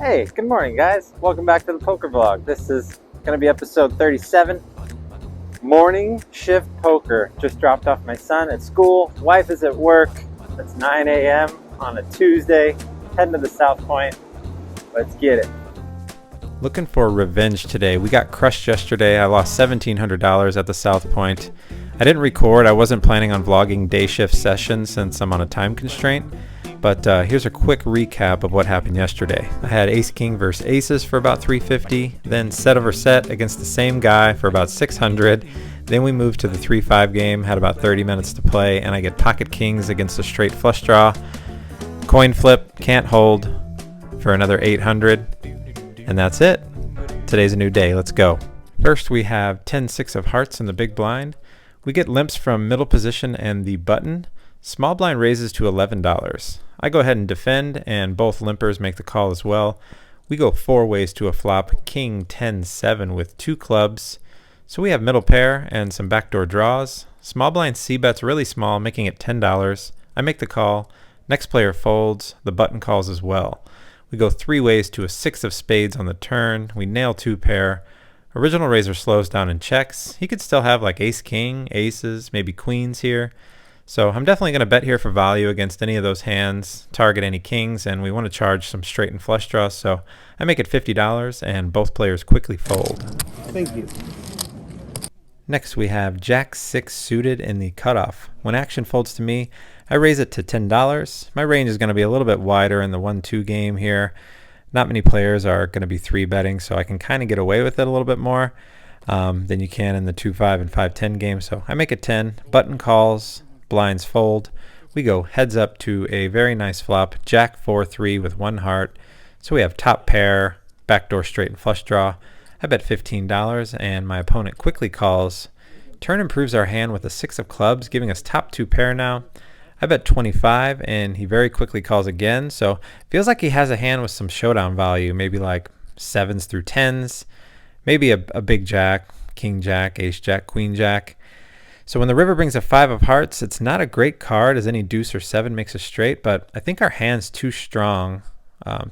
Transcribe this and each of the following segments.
Hey, good morning guys. Welcome back to the poker vlog. This is going to be episode 37. Morning shift poker. Just dropped off my son at school. Wife is at work. It's 9 a.m. on a Tuesday. Heading to the South Point. Let's get it. Looking for revenge today. We got crushed yesterday. I lost $1,700 at the South Point. I didn't record. I wasn't planning on vlogging day shift sessions since I'm on a time constraint. But here's a quick recap of what happened yesterday. I had ace king versus aces for about 350, then set over set against the same guy for about 600. Then we moved to the 3-5 game, had about 30 minutes to play, and I get pocket kings against a straight flush draw. Coin flip, can't hold for another 800. And that's it. Today's a new day. Let's go. First we have 10-6 of hearts in the big blind. We get limps from middle position and the button. Small blind raises to $11. I go ahead and defend, and both limpers make the call as well. We go 4 ways to a flop, king 10-7 with 2 clubs. So we have middle pair and some backdoor draws. Small blind c-bets really small, making it $10. I make the call. Next player folds. The button calls as well. We go 3 ways to a 6 of spades on the turn. We nail 2 pair. Original raiser slows down and checks. He could still have like ace king, aces, maybe queens here. So I'm definitely going to bet here for value against any of those hands, target any kings, and we want to charge some straight and flush draws. So I make it $50 and both players quickly fold. Thank you. Next we have Jack 6 suited in the cutoff. When action folds to me, I raise it to $10. My range is going to be a little bit wider in the 1-2 game here. Not many players are going to be 3-betting, so I can kind of get away with it a little bit more than you can in the 2-5 and 5-10 game. So I make it 10. Button calls, blinds fold. We go heads up to a very nice flop, Jack 4-3 with 1 heart. So we have top pair, backdoor straight and flush draw. I bet $15 and my opponent quickly calls. Turn improves our hand with a 6 of clubs, giving us top 2 pair now. I bet 25 and he very quickly calls again. So feels like he has a hand with some showdown value, maybe like 7s through 10s, maybe a big jack, king jack, ace jack, queen jack. So when the river brings a 5 of hearts, it's not a great card as any deuce or 7 makes a straight, but I think our hand's too strong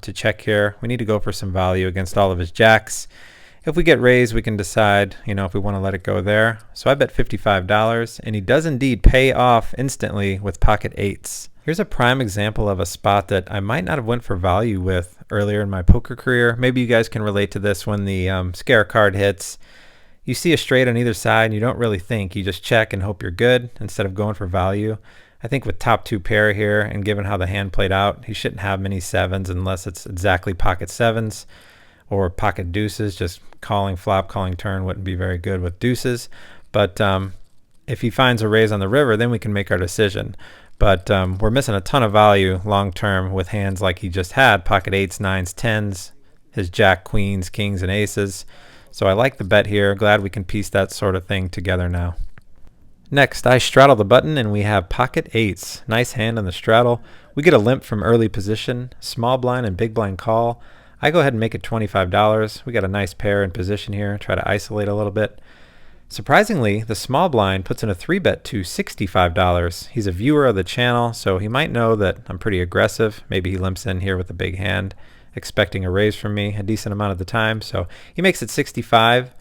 to check here. We need to go for some value against all of his jacks. If we get raised, we can decide, if we want to let it go there. So I bet $55, and he does indeed pay off instantly with pocket 8s. Here's a prime example of a spot that I might not have went for value with earlier in my poker career. Maybe you guys can relate to this when the scare card hits. You see a straight on either side, and you don't really think. You just check and hope you're good instead of going for value. I think with top 2 pair here, and given how the hand played out, he shouldn't have many 7s unless it's exactly pocket 7s. Or pocket deuces. Just calling flop, calling turn wouldn't be very good with deuces. But if he finds a raise on the river, then we can make our decision. But we're missing a ton of value long term with hands like he just had, pocket 8s, 9s, 10s, his jack, queens, kings, and aces. So I like the bet here. Glad we can piece that sort of thing together now. Next, I straddle the button and we have pocket 8s. Nice hand on the straddle. We get a limp from early position, small blind and big blind call. I go ahead and make it $25. We got a nice pair in position here. Try to isolate a little bit. Surprisingly, the small blind puts in a 3-bet to $65. He's a viewer of the channel, so he might know that I'm pretty aggressive. Maybe he limps in here with a big hand, expecting a raise from me a decent amount of the time. So he makes it $65.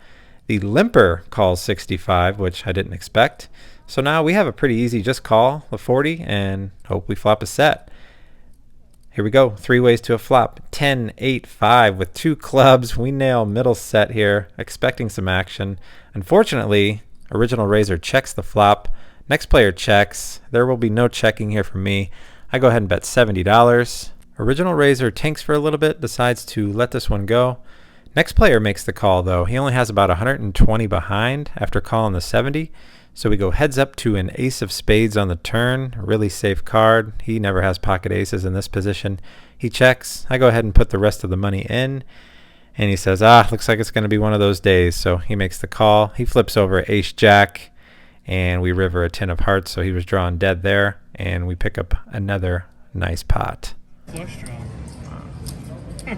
The limper calls $65, which I didn't expect. So now we have a pretty easy just call, the 40, and hope we flop a set. Here we go, 3 ways to a flop. 10, 8, 5 with 2 clubs. We nail middle set here, expecting some action. Unfortunately, original raiser checks the flop. Next player checks. There will be no checking here for me. I go ahead and bet $70. Original raiser tanks for a little bit, decides to let this one go. Next player makes the call though. He only has about 120 behind after calling the 70. So we go heads up to an ace of spades on the turn, a really safe card. He never has pocket aces in this position. He checks. I go ahead and put the rest of the money in. And he says, looks like it's going to be one of those days. So he makes the call. He flips over ace jack, and we river a 10 of hearts. So he was drawing dead there, and we pick up another nice pot. Flush draw.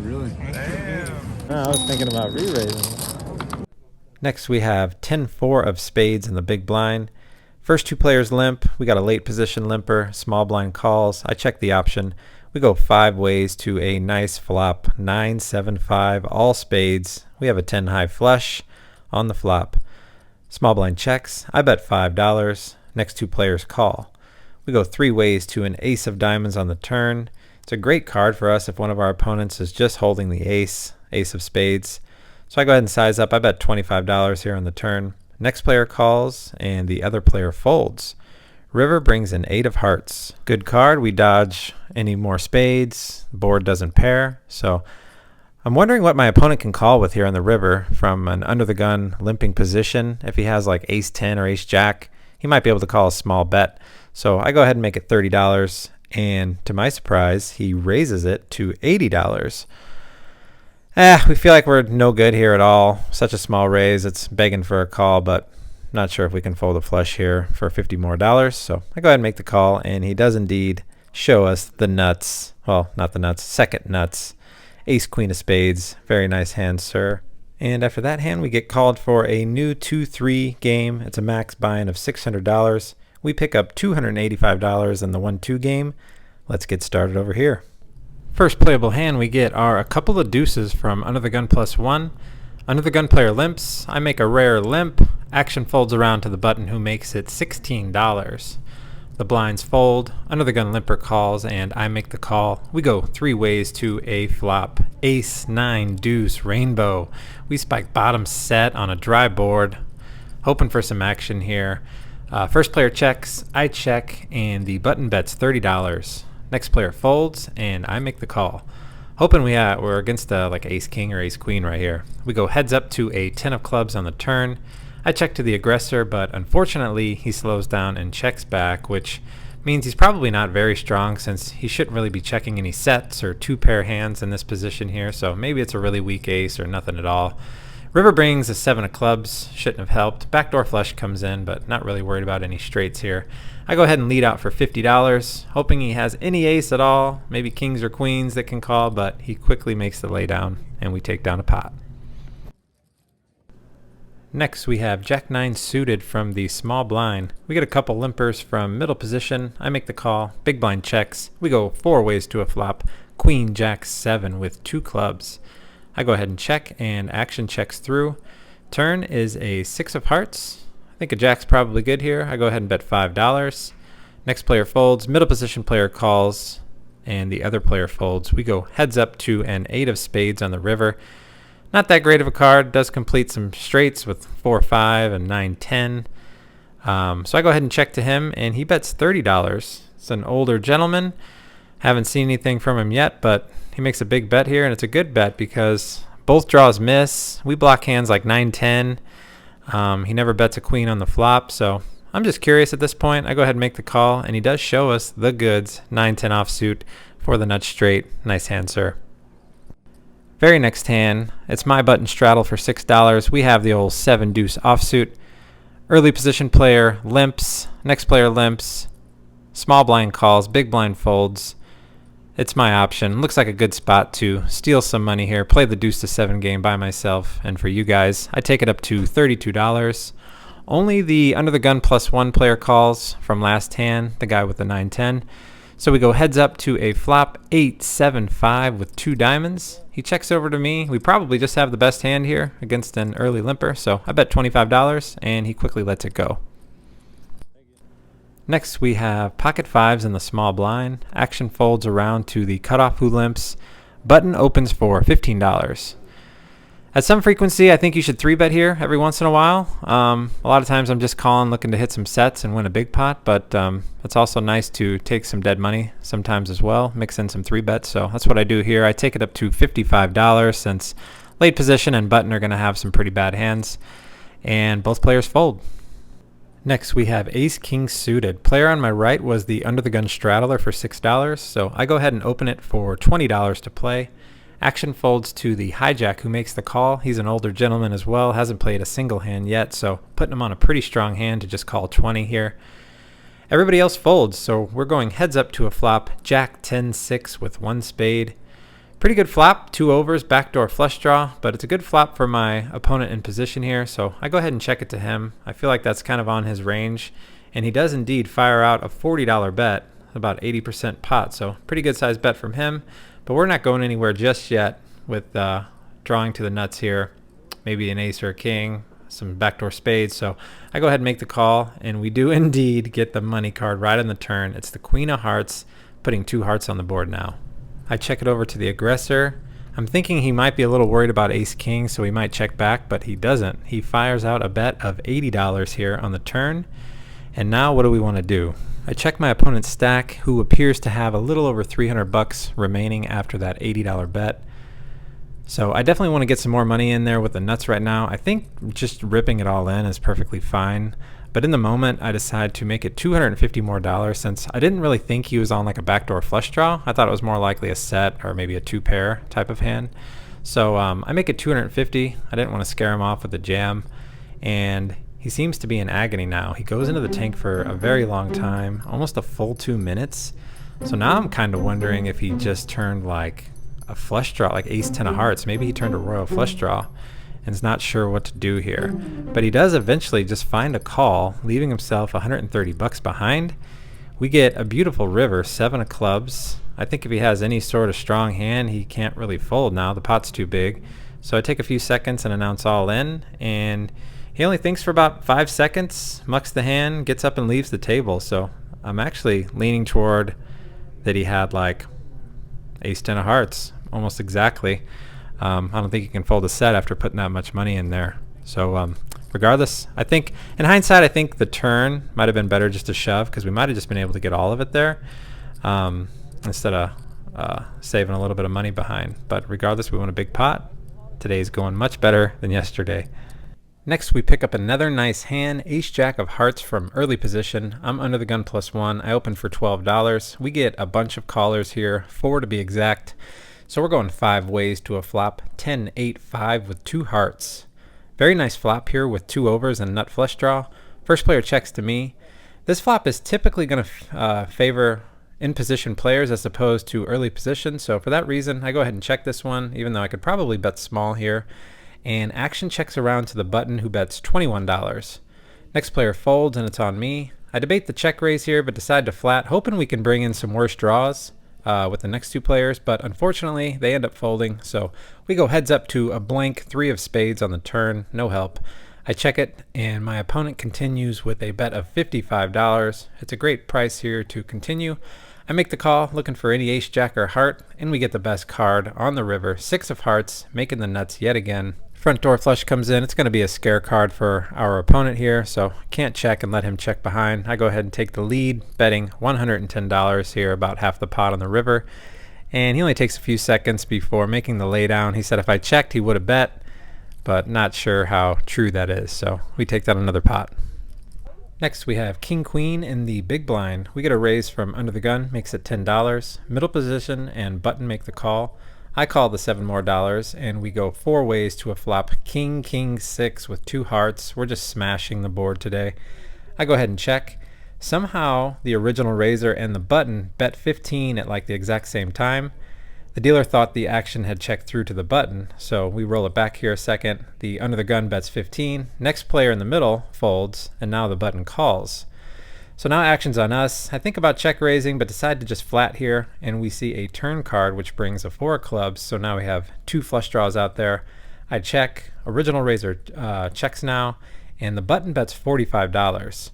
Really? Damn. I was thinking about re-raising. Next we have 10-4 of spades in the big blind. First 2 players limp. We got a late position limper, small blind calls. I check the option. We go 5 ways to a nice flop, 9-7-5, all spades. We have a 10 high flush on the flop. Small blind checks. I bet $5. Next two players call. We go 3 ways to an ace of diamonds on the turn. It's a great card for us if one of our opponents is just holding the ace of spades. So I go ahead and size up. I bet $25 here on the turn. Next player calls and the other player folds. River brings an 8 of hearts. Good card. We dodge any more spades. The board doesn't pair. So I'm wondering what my opponent can call with here on the river from an under the gun limping position. If he has like ace 10 or ace jack, he might be able to call a small bet. So I go ahead and make it $30. And to my surprise, he raises it to $80. We feel like we're no good here at all. Such a small raise. It's begging for a call, but not sure if we can fold a flush here for $50 more. So I go ahead and make the call, and he does indeed show us the nuts. Well, not the nuts, second nuts. Ace, queen of spades. Very nice hand, sir. And after that hand, we get called for a new 2-3 game. It's a max buy-in of $600. We pick up $285 in the 1-2 game. Let's get started over here. First playable hand we get are a couple of deuces from Under the Gun +1. Under the Gun player limps. I make a rare limp. Action folds around to the button who makes it $16. The blinds fold. Under the Gun limper calls and I make the call. We go 3 ways to a flop. Ace, 9, deuce, rainbow. We spike bottom set on a dry board. Hoping for some action here. First player checks, I check, and the button bets $30. Next player folds, and I make the call. Hoping we're against like ace king or ace queen right here. We go heads up to a 10 of clubs on the turn. I check to the aggressor, but unfortunately he slows down and checks back, which means he's probably not very strong since he shouldn't really be checking any sets or 2-pair hands in this position here. So maybe it's a really weak ace or nothing at all. River brings a 7 of clubs, shouldn't have helped. Backdoor flush comes in, but not really worried about any straights here. I go ahead and lead out for $50, hoping he has any ace at all, maybe kings or queens that can call, but he quickly makes the laydown, and we take down a pot. Next, we have Jack 9 suited from the small blind. We get a couple limpers from middle position. I make the call. Big blind checks. We go 4 ways to a flop. Queen Jack 7 with 2 clubs. I go ahead and check, and action checks through. Turn is a 6 of hearts. I think a jack's probably good here. I go ahead and bet $5. Next player folds. Middle position player calls, and the other player folds. We go heads up to an 8 of spades on the river. Not that great of a card. Does complete some straights with 4-5 and 9-10. So I go ahead and check to him, and he bets $30. It's an older gentleman. Haven't seen anything from him yet, but he makes a big bet here, and it's a good bet because both draws miss. We block hands like 9-10. He never bets a queen on the flop, so I'm just curious at this point. I go ahead and make the call, and he does show us the goods. 9-10 offsuit for the nut straight. Nice hand, sir. Very next hand, it's my button straddle for $6. We have the old 7 deuce offsuit. Early position player limps. Next player limps. Small blind calls. Big blind folds. It's my option. Looks like a good spot to steal some money here. Play the deuce to 7 game by myself. And for you guys, I take it up to $32. Only the Under the Gun +1 player calls from last hand, the guy with the 9-10. So we go heads up to a flop 8-7-5 with 2 diamonds. He checks over to me. We probably just have the best hand here against an early limper. So I bet $25, and he quickly lets it go. Next, we have pocket 5s in the small blind. Action folds around to the cutoff who limps. Button opens for $15. At some frequency, I think you should 3-bet here every once in a while. A lot of times I'm just calling looking to hit some sets and win a big pot, but it's also nice to take some dead money sometimes as well, mix in some 3-bets. So that's what I do here. I take it up to $55 since late position and button are going to have some pretty bad hands, and both players fold. Next, we have Ace King suited. Player on my right was the Under the Gun straddler for $6, so I go ahead and open it for $20 to play. Action folds to the hijack who makes the call. He's an older gentleman as well, hasn't played a single hand yet, so putting him on a pretty strong hand to just call 20 here. Everybody else folds, so we're going heads up to a flop. Jack 10-6 with 1 spade. Pretty good flop, 2 overs, backdoor flush draw, but it's a good flop for my opponent in position here, so I go ahead and check it to him. I feel like that's kind of on his range, and he does indeed fire out a $40 bet. about 80% pot, so pretty good sized bet from him. But we're not going anywhere just yet with drawing to the nuts here. Maybe an ace or a king, some backdoor spades. So I go ahead and make the call, and we do indeed get the money card right on the turn. It's the queen of hearts, putting 2 hearts on the board now. I check it over to the aggressor. I'm thinking he might be a little worried about ace king, so he might check back, but he doesn't. He fires out a bet of $80 here on the turn. And now what do we want to do? I check my opponent's stack, who appears to have a little over 300 bucks remaining after that $80 bet. So I definitely want to get some more money in there with the nuts right now. I think just ripping it all in is perfectly fine. But in the moment, I decide to make it $250 more since I didn't really think he was on like a backdoor flush draw. I thought it was more likely a set or maybe a 2-pair type of hand. So I make it $250. I didn't want to scare him off with the jam. And he seems to be in agony now. He goes into the tank for a very long time, almost a full 2 minutes. So now I'm kind of wondering if he just turned like a flush draw, like ace 10 of hearts. Maybe he turned a royal flush draw and is not sure what to do here. But he does eventually just find a call, leaving himself 130 bucks behind. We get a beautiful river, 7 of clubs. I think if he has any sort of strong hand, he can't really fold now. The pot's too big. So I take a few seconds and announce all in, and he only thinks for about 5 seconds, mucks the hand, gets up and leaves the table. So I'm actually leaning toward that he had like ace 10 of hearts, almost exactly. I don't think you can fold a set after putting that much money in there. So regardless, I think in hindsight, I think the turn might have been better just to shove, because we might have just been able to get all of it there instead of saving a little bit of money behind. But regardless, we won a big pot. Today's going much better than yesterday. Next, we pick up another nice hand, ace jack of hearts from early position. I'm under the gun +1. I open for $12. We get a bunch of callers here, 4 to be exact. So we're going 5 ways to a flop, 10, 8, 5 with 2 hearts. Very nice flop here with 2 overs and nut flush draw. First player checks to me. This flop is typically going to favor in position players as opposed to early position. So for that reason, I go ahead and check this one, even though I could probably bet small here. And action checks around to the button, who bets $21. Next player folds, and it's on me. I debate the check raise here, but decide to flat, hoping we can bring in some worse draws with the next 2 players, but unfortunately they end up folding. So we go heads up to a blank 3 of spades on the turn, no help. I check it, and my opponent continues with a bet of $55. It's a great price here to continue. I make the call, looking for any ace, jack, or heart, and we get the best card on the river, 6 of hearts, making the nuts yet again. Front door flush comes in. It's going to be a scare card for our opponent here, so can't check and let him check behind. I go ahead and take the lead, betting $110 here, about half the pot on the river. And he only takes a few seconds before making the laydown. He said if I checked, he would have bet, but not sure how true that is, so we take that another pot. Next, we have king queen in the big blind. We get a raise from under the gun, makes it $10. Middle position and button make the call. I call the $7 more, and we go 4 ways to a flop, king, king, 6 with 2 hearts. We're just smashing the board today. I go ahead and check. Somehow the original raiser and the button bet 15 at like the exact same time. The dealer thought the action had checked through to the button, so we roll it back here a second. The under the gun bets 15. Next player in the middle folds, and now the button calls. So now action's on us. I think about check raising, but decide to just flat here, and we see a turn card which brings a 4 of clubs. So now we have 2 flush draws out there. I check. Original raiser checks now, and the button bets $45.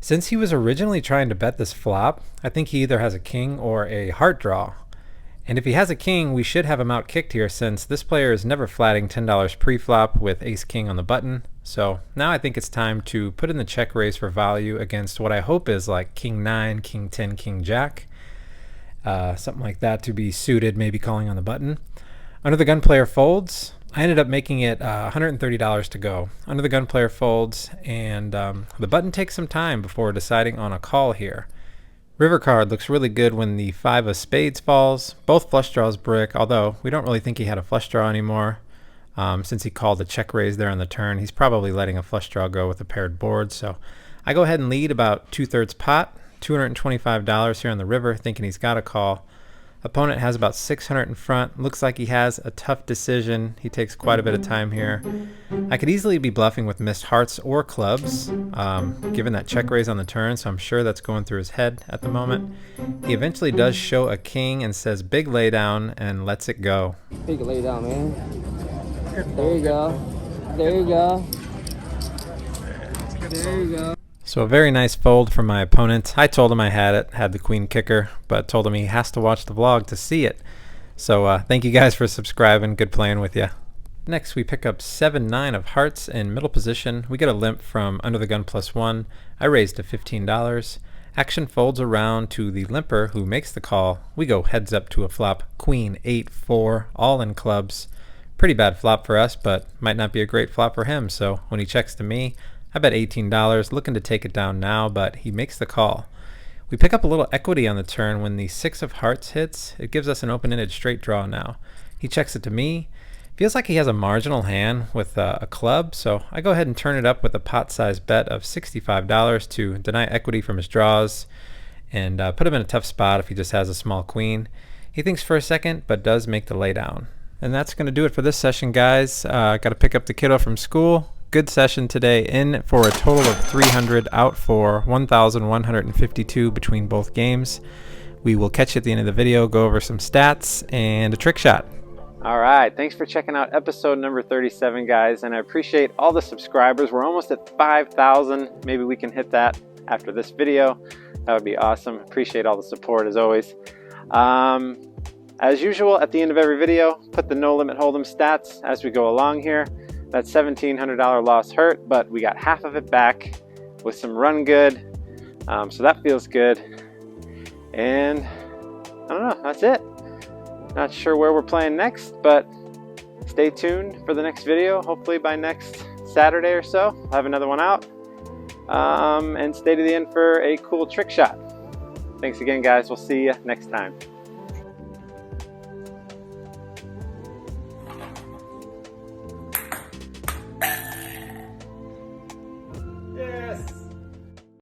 Since he was originally trying to bet this flop, I think he either has a king or a heart draw. And if he has a king, we should have him out kicked here, since this player is never flatting $10 pre-flop with ace king on the button. So now I think it's time to put in the check raise for value against what I hope is like king 9, king 10, king jack. Something like that to be suited, maybe calling on the button. Under the gun player folds. I ended up making it $130 to go. Under the gun player folds, and the button takes some time before deciding on a call here. River card looks really good when the 5 of spades falls. Both flush draws brick, although we don't really think he had a flush draw anymore. Since he called the check raise there on the turn, he's probably letting a flush draw go with a paired board. So I go ahead and lead about 2/3 pot, $225 here on the river, thinking he's got a call. Opponent has about 600 in front. Looks like he has a tough decision. He takes quite a bit of time here. I could easily be bluffing with missed hearts or clubs, given that check raise on the turn, so I'm sure that's going through his head at the moment. He eventually does show a king and says big laydown and lets it go. Big laydown, man. There you go. There you go. There you go. So a very nice fold from my opponent. I told him I had it, had the queen kicker, but told him he has to watch the vlog to see it. So thank you guys for subscribing. Good playing with you. Next we pick up 7-9 of hearts in middle position. We get a limp from under the gun +1. I raised to $15. Action folds around to the limper who makes the call. We go heads up to a flop, queen 8-4, all in clubs. Pretty bad flop for us, but might not be a great flop for him. So when he checks to me, I bet $18, looking to take it down now, but he makes the call. We pick up a little equity on the turn when the 6 of hearts hits. It gives us an open-ended straight draw now. He checks it to me. Feels like he has a marginal hand with a club, so I go ahead and turn it up with a pot-sized bet of $65 to deny equity from his draws and put him in a tough spot if he just has a small queen. He thinks for a second, but does make the laydown. And that's going to do it for this session, guys. Got to pick up the kiddo from school. Good session today, in for a total of 300, out for 1,152 between both games. We will catch you at the end of the video, go over some stats and a trick shot. All right, thanks for checking out episode number 37, guys, and I appreciate all the subscribers. We're almost at 5,000. Maybe we can hit that after this video. That would be awesome. Appreciate all the support as always. As usual, at the end of every video, put the no limit hold'em stats as we go along here. That $1,700 loss hurt, but we got half of it back with some run good. So that feels good. And I don't know, that's it. Not sure where we're playing next, but stay tuned for the next video. Hopefully by next Saturday or so, I'll have another one out. And stay to the end for a cool trick shot. Thanks again, guys. We'll see you next time.